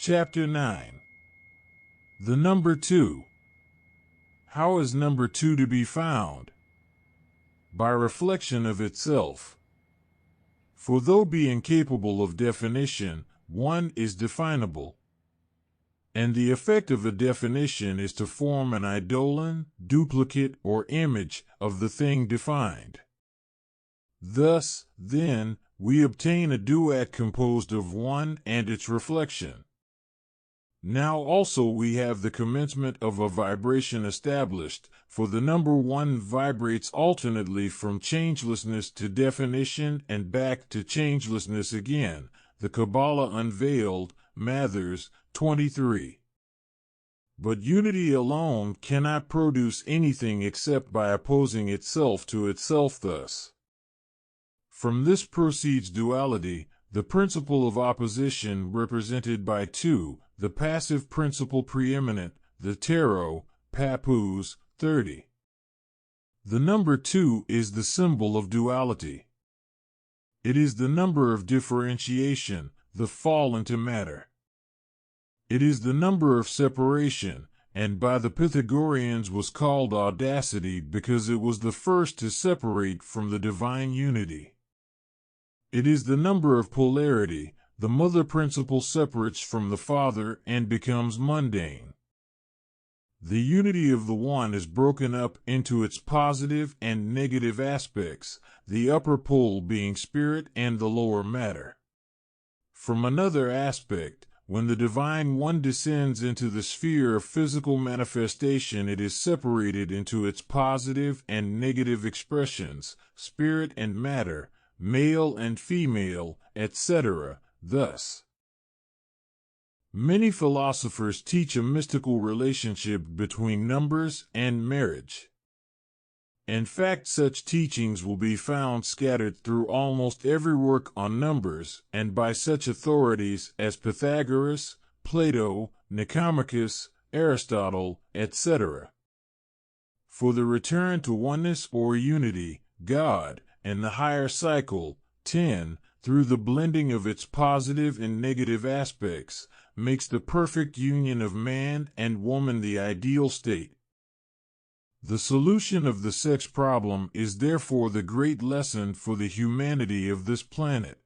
Chapter 9. The number 2. How is number 2 to be found? By reflection of itself. For though being capable of definition, one is definable. And the effect of a definition is to form an eidolon, duplicate, or image of the thing defined. Thus, then, we obtain a duad composed of one and its reflection. Now also we have the commencement of a vibration established, for the number 1 vibrates alternately from changelessness to definition and back to changelessness again. The Kabbalah Unveiled, Mathers, 23. But unity alone cannot produce anything except by opposing itself to itself thus. From this proceeds duality, the principle of opposition represented by 2, the passive principle preeminent, the tarot, Papoose, 30. The number 2 is the symbol of duality. It is the number of differentiation, the fall into matter. It is the number of separation, and by the Pythagoreans was called audacity because it was the first to separate from the divine unity. It is the number of polarity. The mother principle separates from the father and becomes mundane. The unity of the one is broken up into its positive and negative aspects, the upper pole being spirit and the lower matter. From another aspect, when the divine one descends into the sphere of physical manifestation, it is separated into its positive and negative expressions, spirit and matter, male and female, etc. Thus, many philosophers teach a mystical relationship between numbers and marriage. In fact, such teachings will be found scattered through almost every work on numbers, and by such authorities as Pythagoras, Plato, Nicomachus, Aristotle, etc. For the return to oneness or unity, God, and the higher cycle, 10, through the blending of its positive and negative aspects, makes the perfect union of man and woman the ideal state. The solution of the sex problem is therefore the great lesson for the humanity of this planet.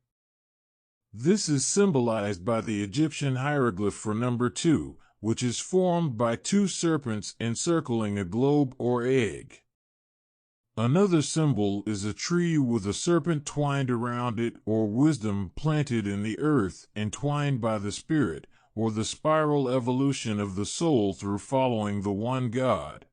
This is symbolized by the Egyptian hieroglyph for number 2, which is formed by 2 serpents encircling a globe or egg. Another symbol is a tree with a serpent twined around it, or wisdom planted in the earth, entwined by the spirit, or the spiral evolution of the soul through following the one God.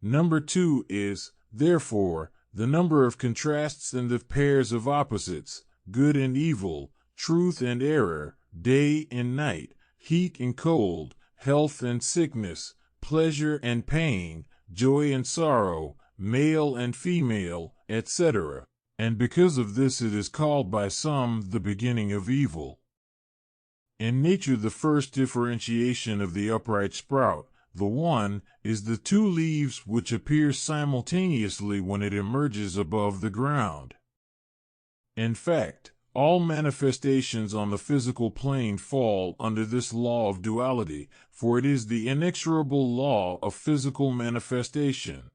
Number 2 is, therefore, the number of contrasts and of pairs of opposites, good and evil, truth and error, day and night, heat and cold, health and sickness, pleasure and pain, joy and sorrow, male and female, etc. And because of this it is called by some the beginning of evil. In nature, the first differentiation of the upright sprout, the one, is the 2 leaves which appear simultaneously when it emerges above the ground. In fact, all manifestations on the physical plane fall under this law of duality, for it is the inexorable law of physical manifestation.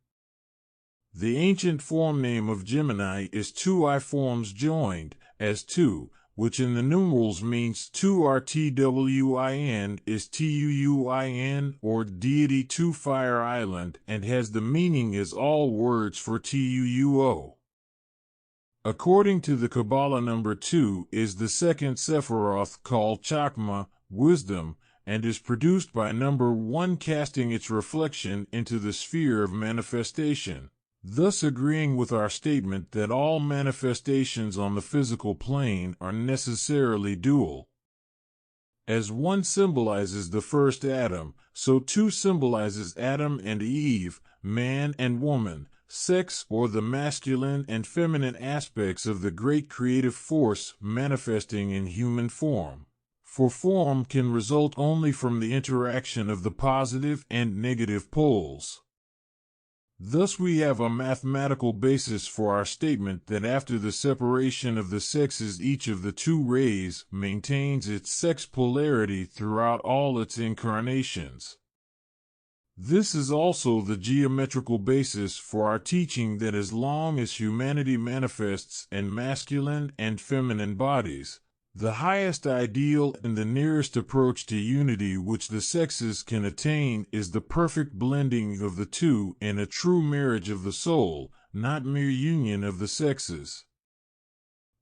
The ancient form name of Gemini is 2 I forms joined, as 2, which in the numerals means 2RTWIN is TUUIN, or deity 2 Fire Island, and has the meaning as all words for TUUO. According to the Kabbalah, number 2 is the second Sephiroth called Chakma, wisdom, and is produced by number 1 casting its reflection into the sphere of manifestation, thus agreeing with our statement that all manifestations on the physical plane are necessarily dual. As 1 symbolizes the first Adam, so 2 symbolizes Adam and Eve, man and woman, sex or the masculine and feminine aspects of the great creative force manifesting in human form. For form can result only from the interaction of the positive and negative poles. Thus we have a mathematical basis for our statement that after the separation of the sexes each of the two rays maintains its sex polarity throughout all its incarnations. This is also the geometrical basis for our teaching that as long as humanity manifests in masculine and feminine bodies, the highest ideal and the nearest approach to unity which the sexes can attain is the perfect blending of the two in a true marriage of the soul, not mere union of the sexes.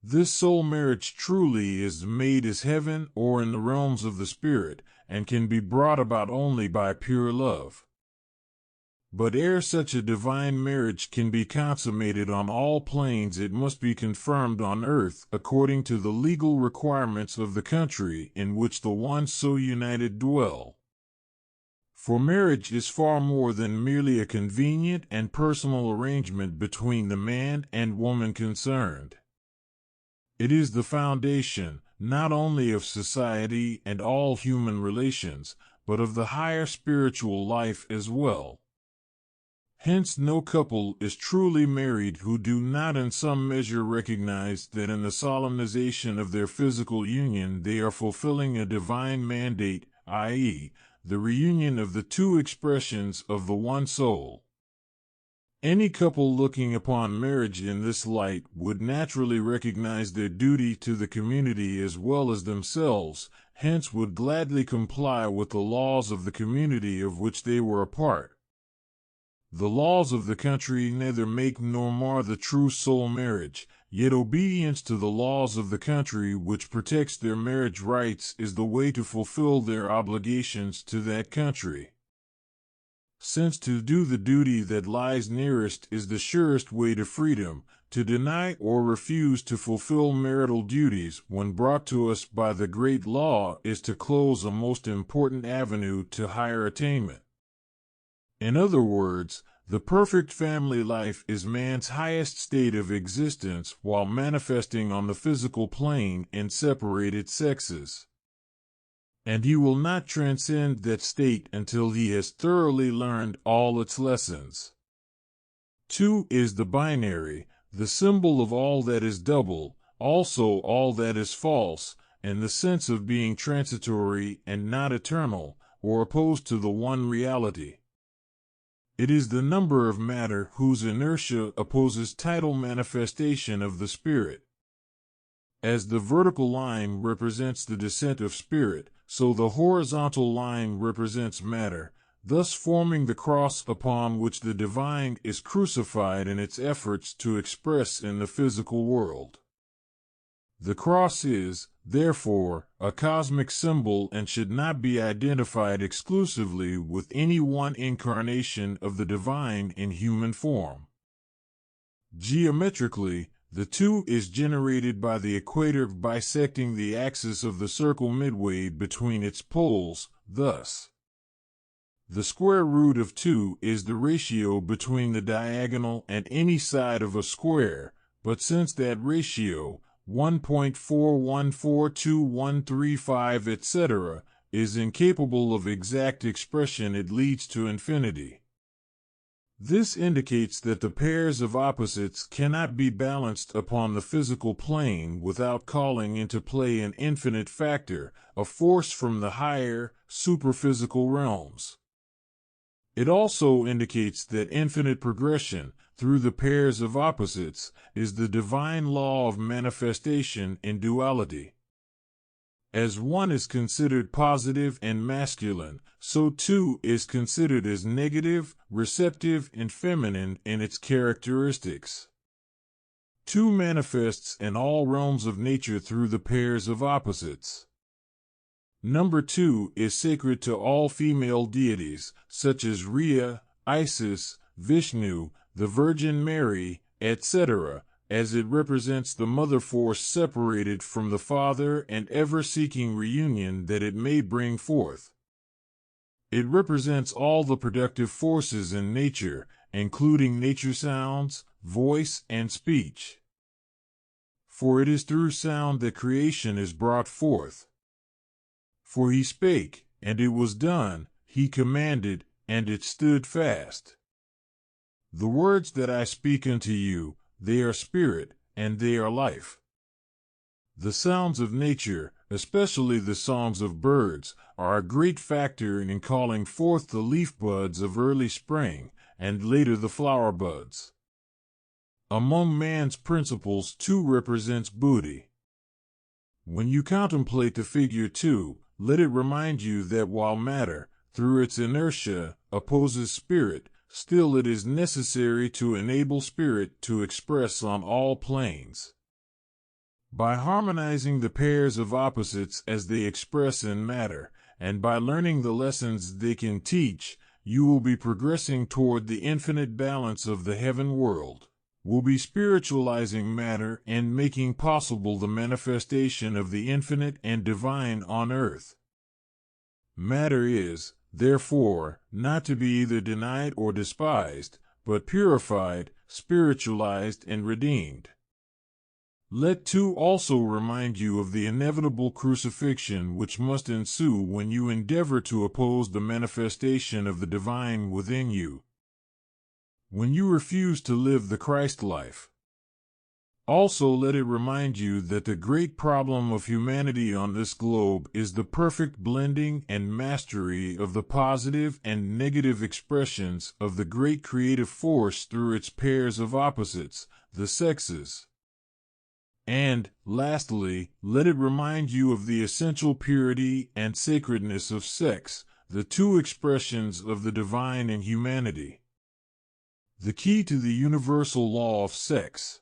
This soul marriage truly is made as heaven or in the realms of the spirit, and can be brought about only by pure love. But ere such a divine marriage can be consummated on all planes, it must be confirmed on earth according to the legal requirements of the country in which the ones so united dwell. For marriage is far more than merely a convenient and personal arrangement between the man and woman concerned. It is the foundation, not only of society and all human relations, but of the higher spiritual life as well. Hence no couple is truly married who do not in some measure recognize that in the solemnization of their physical union they are fulfilling a divine mandate, i.e., the reunion of the two expressions of the one soul. Any couple looking upon marriage in this light would naturally recognize their duty to the community as well as themselves, hence would gladly comply with the laws of the community of which they were a part. The laws of the country neither make nor mar the true soul marriage, yet obedience to the laws of the country which protects their marriage rights is the way to fulfill their obligations to that country. Since to do the duty that lies nearest is the surest way to freedom, to deny or refuse to fulfill marital duties when brought to us by the great law is to close a most important avenue to higher attainment. In other words, the perfect family life is man's highest state of existence while manifesting on the physical plane in separated sexes. And he will not transcend that state until he has thoroughly learned all its lessons. 2 is the binary, the symbol of all that is double, also all that is false, and the sense of being transitory and not eternal, or opposed to the one reality. It is the number of matter whose inertia opposes tidal manifestation of the spirit. As the vertical line represents the descent of spirit, so the horizontal line represents matter, thus forming the cross upon which the divine is crucified in its efforts to express in the physical world. The cross is, therefore, a cosmic symbol and should not be identified exclusively with any one incarnation of the divine in human form. Geometrically, the 2 is generated by the equator bisecting the axis of the circle midway between its poles, thus. The square root of 2 is the ratio between the diagonal and any side of a square, but since that ratio, 1.414213, etc., is incapable of exact expression, it leads to infinity. This indicates that the pairs of opposites cannot be balanced upon the physical plane without calling into play an infinite factor, a force from the higher, superphysical realms. It also indicates that infinite progression, through the pairs of opposites, is the divine law of manifestation in duality. As one is considered positive and masculine, so too is considered as negative, receptive, and feminine in its characteristics. 2 manifests in all realms of nature through the pairs of opposites. Number 2 is sacred to all female deities, such as Rhea, Isis, Vishnu, the Virgin Mary, etc., as it represents the mother force separated from the father and ever seeking reunion that it may bring forth. It represents all the productive forces in nature, including nature sounds, voice, and speech. For it is through sound that creation is brought forth. For he spake, and it was done, he commanded, and it stood fast. The words that I speak unto you, they are spirit, and they are life. The sounds of nature, especially the songs of birds, are a great factor in calling forth the leaf buds of early spring, and later the flower buds. Among man's principles, 2 represents booty. When you contemplate the figure 2, let it remind you that while matter, through its inertia, opposes spirit, still it is necessary to enable spirit to express on all planes. By harmonizing the pairs of opposites as they express in matter, and by learning the lessons they can teach, you will be progressing toward the infinite balance of the heaven world, will be spiritualizing matter and making possible the manifestation of the infinite and divine on earth. Matter is, therefore, not to be either denied or despised, but purified, spiritualized, and redeemed. Let 2 also remind you of the inevitable crucifixion which must ensue when you endeavor to oppose the manifestation of the divine within you, when you refuse to live the Christ life. Also let it remind you that the great problem of humanity on this globe is the perfect blending and mastery of the positive and negative expressions of the great creative force through its pairs of opposites, the sexes. And, lastly, let it remind you of the essential purity and sacredness of sex, the 2 expressions of the divine in humanity. The key to the universal law of sex.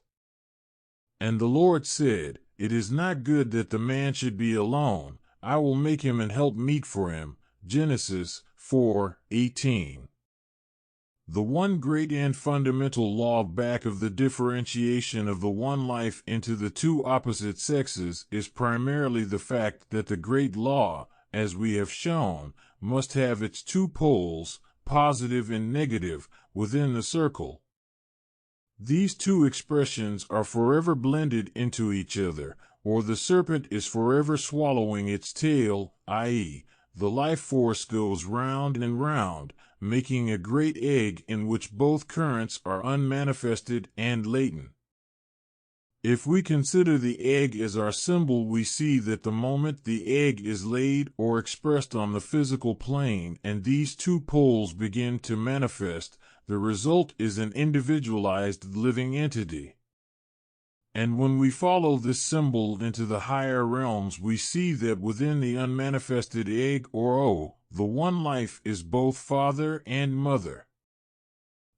And the Lord said, It is not good that the man should be alone, I will make him an helpmeet for him. Genesis 4:18. The one great and fundamental law back of the differentiation of the one life into the 2 opposite sexes is primarily the fact that the great law, as we have shown, must have its 2 poles, positive and negative, within the circle. These 2 expressions are forever blended into each other, or the serpent is forever swallowing its tail, i.e., the life force goes round and round, making a great egg in which both currents are unmanifested and latent. If we consider the egg as our symbol, we see that the moment the egg is laid or expressed on the physical plane and these 2 poles begin to manifest, the result is an individualized living entity. And when we follow this symbol into the higher realms, we see that within the unmanifested egg or O, the one life is both father and mother.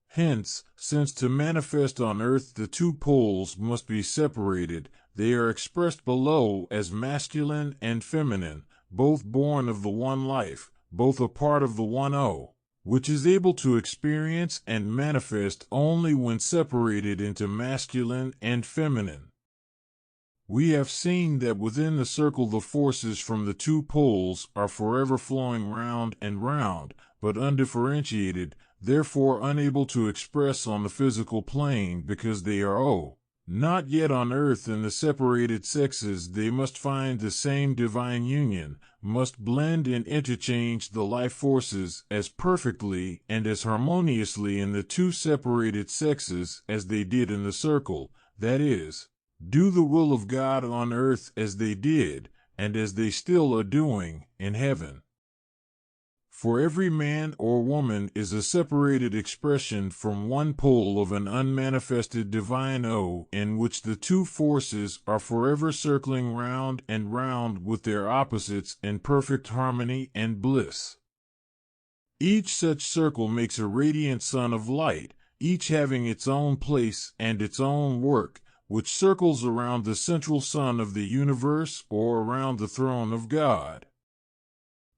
Hence, since to manifest on earth the 2 poles must be separated, they are expressed below as masculine and feminine, both born of the one life, both a part of the one O, which is able to experience and manifest only when separated into masculine and feminine. We have seen that within the circle the forces from the 2 poles are forever flowing round and round, but undifferentiated, therefore unable to express on the physical plane because they are O. Not yet on earth. In the separated sexes they must find the same divine union, must blend and interchange the life forces as perfectly and as harmoniously in the 2 separated sexes as they did in the circle, that is, do the will of God on earth as they did, and as they still are doing, in heaven. For every man or woman is a separated expression from one pole of an unmanifested divine O, in which the 2 forces are forever circling round and round with their opposites in perfect harmony and bliss. Each such circle makes a radiant sun of light, each having its own place and its own work, which circles around the central sun of the universe or around the throne of God.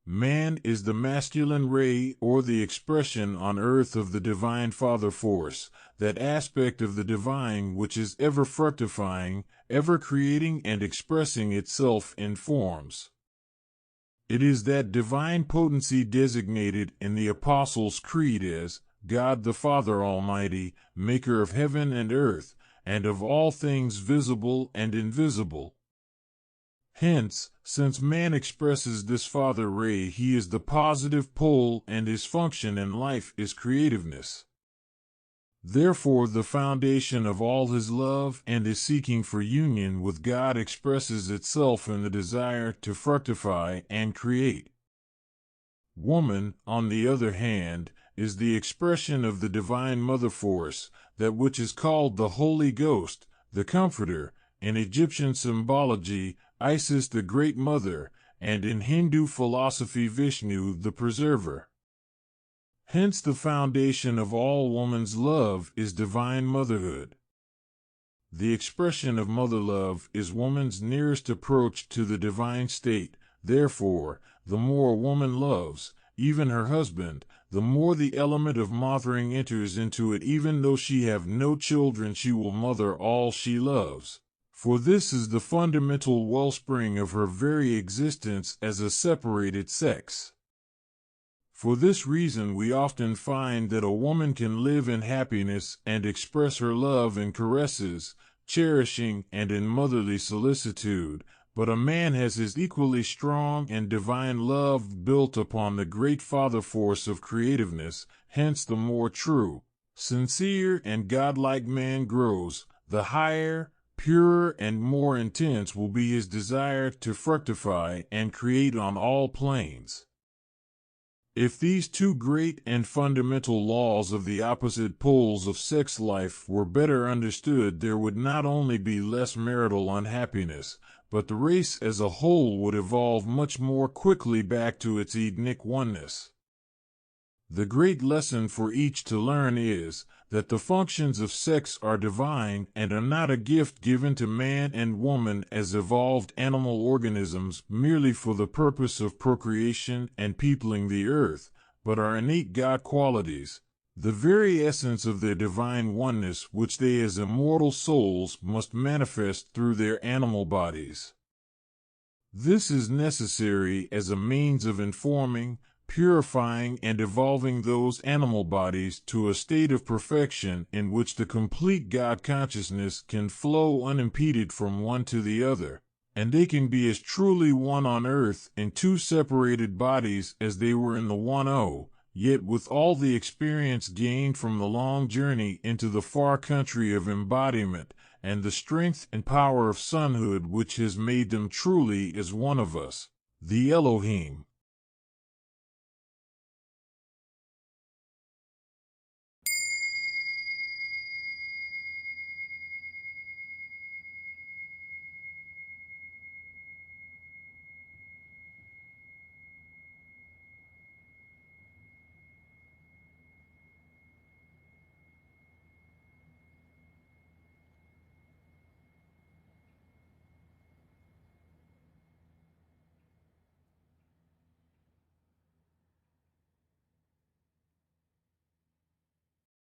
Man is the masculine ray or the expression on earth of the divine Father force, that aspect of the divine which is ever fructifying, ever creating and expressing itself in forms. It is that divine potency designated in the Apostles' Creed as God the Father Almighty, maker of heaven and earth, and of all things visible and invisible. Hence, since man expresses this Father ray, he is the positive pole and his function in life is creativeness. Therefore, the foundation of all his love and his seeking for union with God expresses itself in the desire to fructify and create. Woman, on the other hand, is the expression of the divine mother force, that which is called the Holy Ghost, the Comforter, in Egyptian symbology, Isis the Great Mother, and in Hindu philosophy Vishnu the Preserver. Hence the foundation of all woman's love is divine motherhood. The expression of mother love is woman's nearest approach to the divine state. Therefore, the more woman loves, even her husband, the more the element of mothering enters into it. Even though she have no children, she will mother all she loves. For this is the fundamental wellspring of her very existence as a separated sex. For this reason, we often find that a woman can live in happiness and express her love in caresses, cherishing, and in motherly solicitude, but a man has his equally strong and divine love built upon the great father force of creativeness. Hence, the more true, sincere, and godlike man grows, the higher, purer, and more intense will be his desire to fructify and create on all planes. If these two great and fundamental laws of the opposite poles of sex life were better understood, there would not only be less marital unhappiness, but the race as a whole would evolve much more quickly back to its Edenic oneness. The great lesson for each to learn is that the functions of sex are divine and are not a gift given to man and woman as evolved animal organisms merely for the purpose of procreation and peopling the earth, but are innate God qualities, the very essence of their divine oneness, which they as immortal souls must manifest through their animal bodies. This is necessary as a means of informing, purifying, and evolving those animal bodies to a state of perfection in which the complete God consciousness can flow unimpeded from one to the other, and they can be as truly one on earth in two separated bodies as they were in the one, yet with all the experience gained from the long journey into the far country of embodiment, and the strength and power of sonhood which has made them truly as one of us, the Elohim.